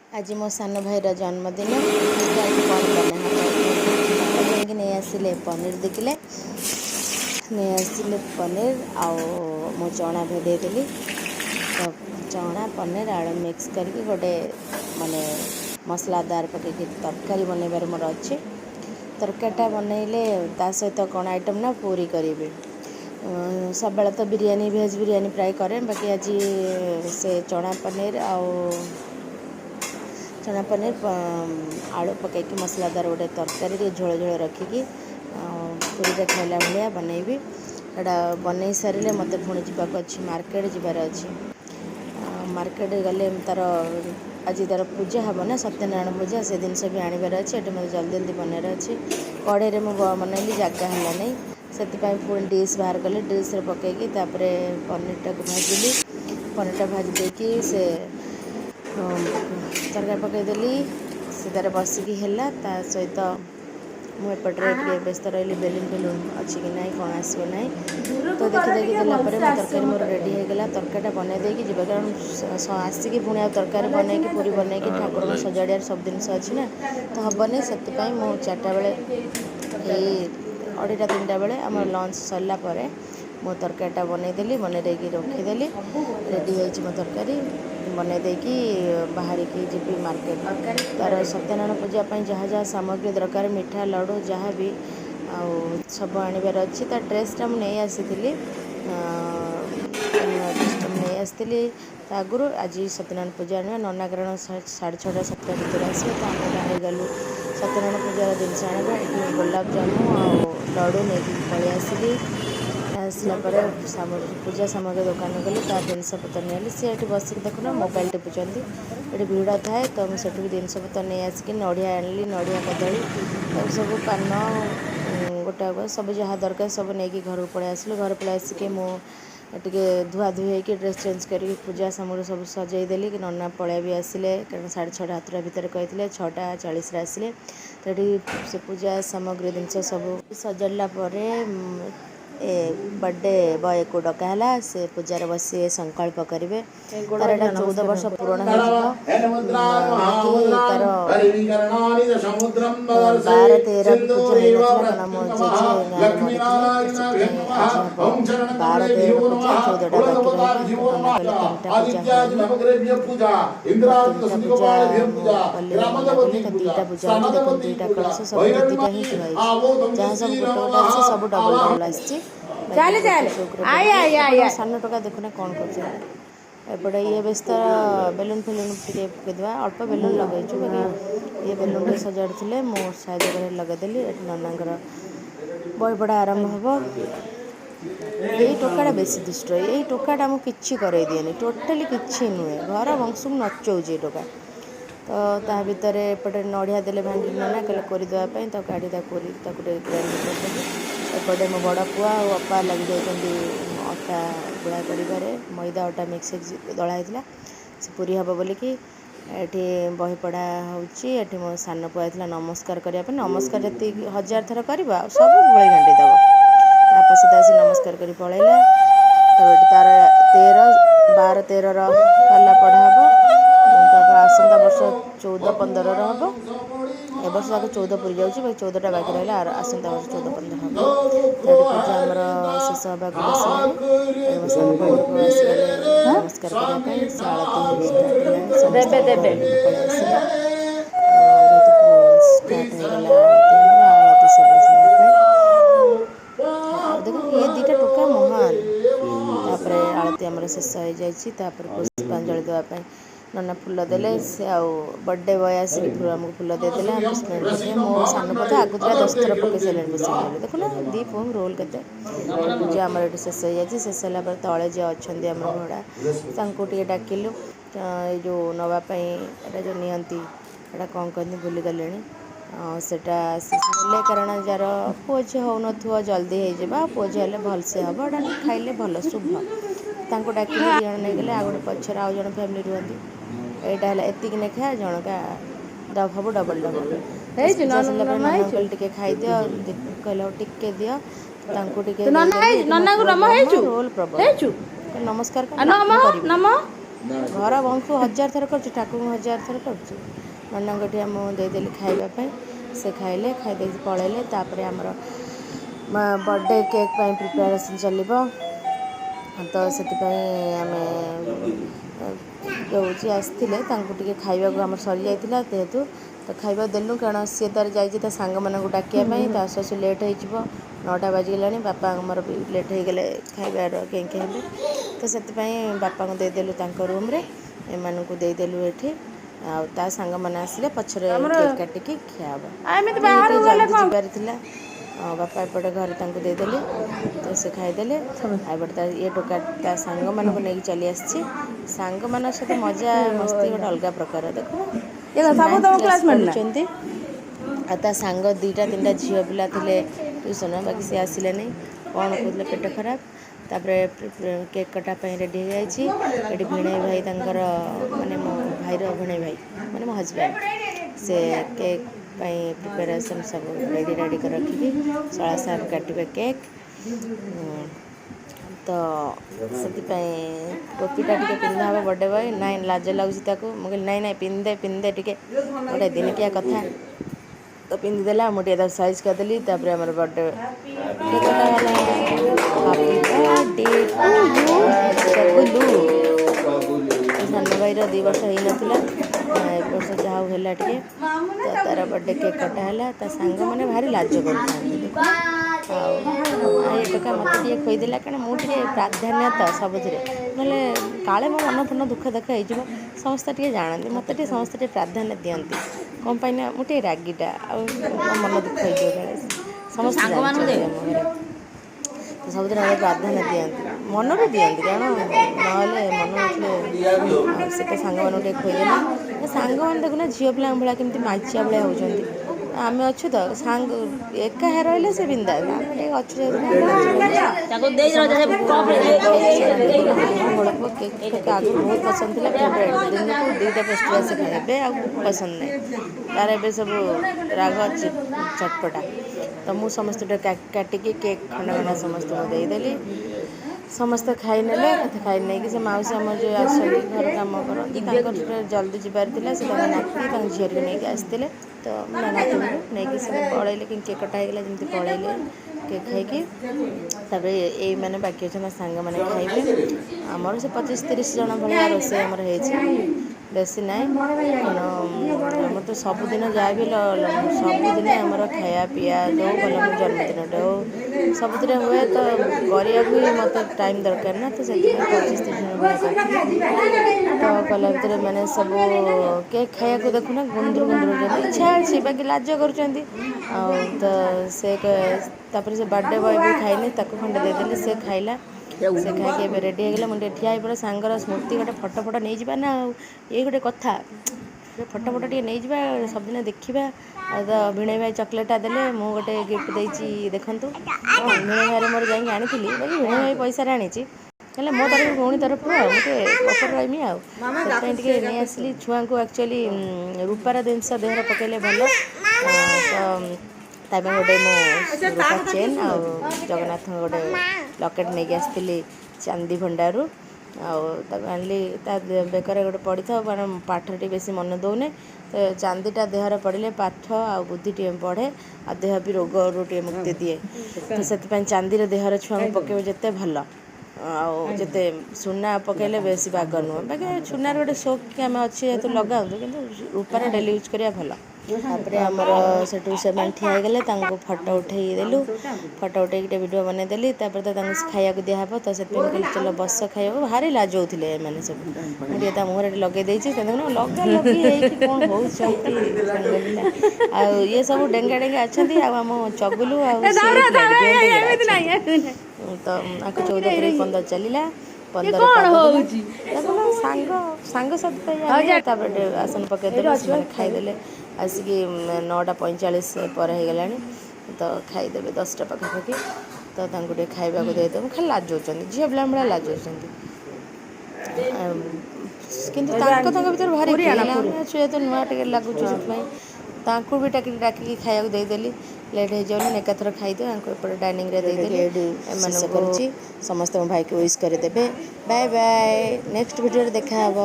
आज मो सान भाईर जन्मदिन कौन बना नहीं आसिले पनीर देखिले नहीं आसिले पनीर आउ मो चना भेदेली तो चना पनीर आलू मिक्स करके गोटे माने मसलादार पकई तरकारी बनइबार मोर अच्छी तरकारीटा बनइले ता सहित कौन आइटम ना पूरी करी सब बेला तो बिरयानी भेज बिरयानी प्राय करें बाकी आज से चना पनीर चना पनीर आलू पकईकि मसलादार गोटे तरकारी झोल झोल रखिकी पूरी खाइला भाया बनइबी एटा बनई सारे मत पुणी जावाक अच्छी मार्केट जीवार अच्छी मार्केट गले तार आज तार पूजा हे ना सत्यनारायण पूजा से जिनस भी आनबार अच्छे ये मतलब जल्दी जल्दी बनवार अच्छे कड़े में बनइली जगह है नहीं से पुणी डिश बाहर कले डिश पकईकि पनीरटा को भाजिली पनीरटा भाजी देकी से तरकारी पकईदेली से तार बसिकी है सहित मुझे व्यस्त रही बेलून फेलून अच्छी कि ना कौन आसो ना तो देखी देखी देलापर मो तरकारी मोर रेडी होगा तरकारीटा बनई देकी जी कारण आसिकी पुणी तरकारी बनईकी पूरी बनईकी ठाकुर को सजाड़ियार सब जिन अच्छी ना तो हेनी से मुझे 4टा बेले अढ़ीटा 3टा बेले आम लंच सरलापर मो तरकारीटा बनईदेली बनई देकी रखीदेली रेडी हो मो तरकारी बनई देकी बाहर की जी मार्केट तार सत्यनारायण पूजा जहाँ जहाँ सामग्री दरकार मिठा लड्डू जहाँ भी सब आनबार अच्छी तार ड्रेसटा मुझे नहीं आसी आगुरी आज सत्यनारायण पूजा आने नना कारण 6:30 7टा भर आसो तो आम गाड़ी गलु सत्यनारायण पूजार जिनस आने ये गोलाप जामु लड्डू नहीं पलि आसली आसला पूजा सामग्री दुकान गली तार जिनपतर नहीं सी ये बसिक देखुना मोबाइल टिपुंट ये भिड़ थाए तो मुझे जिनपतर नहीं आसिक नड़िया आनली नड़िया कदली सब पान गोटा सब जहाँ दरकार सब नहीं घर पलि आसलु घर पलि आसिक मुझे धुआ धुई होकर ड्रेस चेंज कर पूजा सामग्री सब सजईदेली कि नना पलिया भी आसिले कारण 6:30 7टा भितर कहते 6:40 आसिले तो ये से पूजा सामग्री जिनस सब सजाड़ा बर्थडे बॉय को डकाला से पूजार बसी संकल्प करेंगे तार 14 वर्ष पूर्ण हो 12-13 पूजा मो जेजे 2टा कलश सब 2टा ही जहाँ सब गोटे सब डबल डबल आसी सान टका देखुना कौन करपटे ये व्यस्त बेलून फेलून टे पकईदे अल्प बेलून लगेचु बाकी ये बेलून सजाड़े मो साइज लगेदेली ये ननांगर बही पढ़ा आरंभ हम यही टोकाटा बेसी दुष्ट यही टोकाटा मुझे किसी करे दिए टोटाली किसी नुहे घर वंश नचौचे टोका तो ता भितर एपटे नड़िया देले भांगी ना कहले करदेवाई तो गाड़ी एपटे मो बड़ पुआ और अपा लग जाती अटा गुड़ा कर मैदा अटा मिक्स दला से पूरी हम बोलिकी ये बही पढ़ा होती मो सान पुआ नमस्कार करने नमस्कार जी 1000 थर कर सब गोल घाटी दब सहित आसी नमस्कार कर पलैला तो तार 12-13 पाला पढ़ा हम आसंता वर्ष 14-15 हम ए वर्ष तक 14 पूरी जाऊँगी बाकी 14टा बाकी रहा आसंता वर्ष 14-15 हम पूजा आमर शेष होगा नमस्कार करने से आलती स्टार्ट आलती सब देखो ये 2टा टोका महान आलती आमर शेष हो जाए पुष्पांजलि देवाई नना फूल देले से बर्थडे बॉय आसिक आमको फूल देदेले हम स्मेल पकड़े मो सान पता आगुला 10 थर पकई सारे बस देखो ना दीप होम रोल के पूजा आमर ये शेष हो जाए शेष होगा तले जी अच्छा आम भड़ा डाकिलु जो नापी एटा जो नियंती एटा कौन कहते भूली गले सेटा आसले कारण जार पुओ झी हो न जल्दी हो पुओ झी हेल्ले भलसे हम एटा खाइले भल शुभ तांको डाकिले जन नहीं गले आ गए पचर आउ जन फैमिली रुहती यहाँ एतिक नेखा जनका सब डबल डबल टे खाईदि कहले टिके दि रोल प्रबल नमस्कार घर बंकु 1000 थर कर ठाकुर 1000 थर कर ननाठी आम देदेली खावाई से खाइले खाई पलैले आमर बर्थडे केक प्रिपेरेसन चलो तो से आम जो आसते खावा आम सरी जाता जेहेतु तो खाଇବା देलु कारण सी तार जा सांग मानक डाकिया ससु लेट हो 9टा बाजिगला बापा आमर लेट हो गले खाइबार केंके हेले तो से बापा को देदेलु रूम रे एमानकु देदेलु एठी आ सांग मैंने आसिले पछरे केक काटिकी खियाबा जल्दी बापा एपटे घर देदेले तो से खाईदेले आपटे ये टोका सांग मानक नहीं चली आसी सांग मान सहित मजा मस्ती गोटे अलग प्रकार देखते आ सांग 2टा 3टा झील पिला ट्यूशन बाकी सी आसिले नहीं कौन कहते पेट खराब तापर केक कटापी रेडी हो जाए भिणे भाई तर माने मो भाईर भिणे भाई माने मो हजबैंड से केक प्रिपेरेसन सब रेडी कर रखिकी शला साहेब काटे केक तो से टोपीटा टे पिंधा हे बर्थडे बॉय नाई लाज लगुच मुझे नाई पिंधे टे गोटे दिनकिया कथा तो पिंधिदेला मुझे साइज करदेली आम बर्थडे सान भाई 2 वर्ष हो नाला एक वर्ष जहाँ है टे तो तार बर्थडे केक कटा सांग मैंने भारी लाज कर टोका मत खुईदेला कारण मुझे प्राधान्यता सबुति ना काले मो मन फन दुख दुख हो समस्ते टे जानते मत समस्ते प्राधान्य दिखती कौन पाइना मुझे रागीटा मन दुख हो समस्त तो सब प्राधान्य दिखती मन भी दिखती कारण ना से सांग मान खुईदेला सांग मैंने देखुना झील पिला भाया केमती माचिया भाया होती आम अच्छु तो सांग एका रही से बिंदा अच्छे बहुत पसंद थी दिन को 2टा पेस्ट्री से खाए पसंद नहीं तार ए सब राग चटपटा तो मुझ समस्त काटिकी केक खंडा खंडा समस्त देदेली समस्ते खाई ने खाई नहीं से मौसी आम जो आस घर कम कर जल्दी जबार से नाती झील को लेकिन आसते तो नाती नहीं से पलैले कि केक कटा होगा जमी पलैले केक खाई ये मैंने बाकी अच्छा सांग मैंने खाइबे आमर से 25-30 जन भाया रोसे आमर बेसी ना आम तो सबुदिन जहाँ भी सबुदिन आमर खाया पीया जो भल मो जन्मदिन हो सबुद हुए तो करिया भी मत टाइम दरकार ना तो 25-30 जन तो कला भर मैंने सब केक खाया को देखुना गुंदुर गुंदुर इच्छा अच्छी बाकी लाज कर तो से बर्थडे बॉय भी खाइनी खंडे देदेली से खाइला से खाई रेडी हो गला मुझे ठिया पड़े सांगर स्मृति गोटे फटो फटो नहीं जाना ये गोटे कथा फटो फटो टे नहीं जावा सबदिन देखा तो भिणे भाई चॉकलेटा देले मु गोटे गिफ्ट देती देखूँ भिणे भाई मोर जाइए आनी भिणे भाई पैसा आनी हेल्ले मो तरफ भौणी तरफ मुझे पकड़ रही आगे नहीं आसली छुआ को एक्चुअली रूपार जिनस देहर पकड़े भल तो गोटे मो रूपा चेन आ जगन्नाथ गोटे लकेट नहीं आसती चांदी भंडारू आनी बेकर गोटे पड़ी था कारण पाठ टी बेसी मन दौने तो चांदीटा देहर पड़े पाठ आ बुद्धि टे बढ़े आ देह भी रोग टे मुक्ति दिए तो से चांदी देहर छुआ पकड़े जिते भल आते सुना पकड़े बेसी बाग नुह बाकी सुनार गोटे शौक आम अच्छे जेहतु लगाऊ कि रूपार डेली यूज करा भल तापर आमर से ठियागले फटो उठेदेलु फटो उठे वीडियो बनईदेली तो खाया दिहब तो से चलो बस खाइबा भारी लाज होते मैंने सब मुझे मुहर लगे लगा लगी कौन हो ये सब डेंगा डेंगा अच्छा आम चगुलू तो आपको 14 तारीख 15 चलला 15 सांग सब आसन पकईदे खाईदे आसिक 9:45 पर हो गला तो खाईदे 10टा पाखापाखि तो टे खाइबा को देदेव खाली लाजौं झील पिला भाया लाजौं कि भर भारी जेहतु नुआ टे लगुच ତାଙ୍କୁ ବି ଡାକିକି ଖାଇବାକୁ ଦେଇଦେଲି। ଲେଟ୍ ହେଇଯାଉନି ଏକାଥର ଖାଇଦିଅ ଆଙ୍କୁ ଏପଟେ ଡାଇନିଂରେ ଦେଇଦେଲି। ଏମାନଙ୍କୁ କରୁଛି ସମସ୍ତେ ମୋ ଭାଇକୁ ୱିଶ୍ କରିଦେବେ। ବାଏ ବାଏ, ନେକ୍ସଟ ଭିଡ଼ିଓରେ ଦେଖାହେବ।